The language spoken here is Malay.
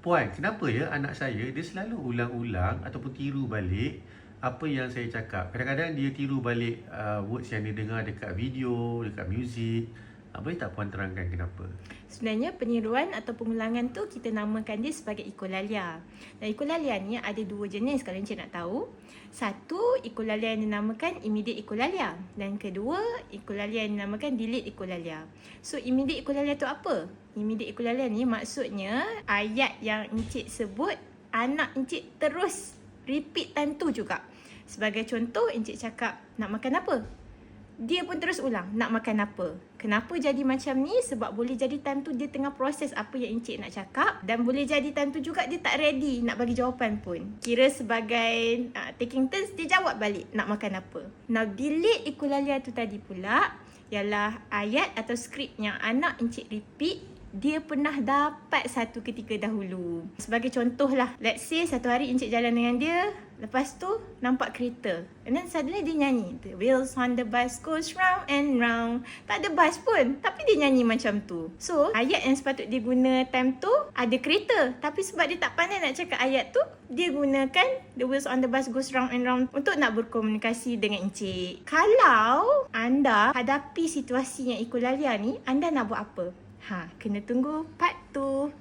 Puan, kenapa ya anak saya dia selalu ulang-ulang ataupun tiru balik apa yang saya cakap. Kadang-kadang dia tiru balik words yang dia dengar dekat video, dekat muzik. Boleh tak Puan terangkan kenapa? Sebenarnya peniruan atau pengulangan tu kita namakan dia sebagai ikolalia. Dan ikolalia ni ada dua jenis kalau Encik nak tahu. Satu, ikolalia yang dinamakan immediate ikolalia. Dan kedua, ikolalia yang dinamakan delayed ikolalia. So, immediate ikolalia tu apa? Immediate ikolalia ni maksudnya ayat yang Encik sebut, anak Encik terus repeat time tu juga. Sebagai contoh, Encik cakap, nak makan apa? Dia pun terus ulang, nak makan apa. Kenapa jadi macam ni? Sebab boleh jadi time tu dia tengah proses apa yang Encik nak cakap. Dan boleh jadi time tu juga dia tak ready nak bagi jawapan pun. Kira sebagai taking turns, dia jawab balik nak makan apa. Now, delayed ikolalia tu tadi pula ialah ayat atau skrip yang anak Encik repeat dia pernah dapat satu ketika dahulu. Sebagai contoh lah, let's say satu hari Encik jalan dengan dia, lepas tu nampak kereta. And then suddenly dia nyanyi, the wheels on the bus goes round and round. Tak ada bus pun, tapi dia nyanyi macam tu. So, ayat yang sepatut dia guna time tu ada kereta. Tapi sebab dia tak pandai nak cakap ayat tu, dia gunakan the wheels on the bus goes round and round untuk nak berkomunikasi dengan Encik. Kalau anda hadapi situasi yang ikolalia ni, anda nak buat apa? Kena tunggu part 2.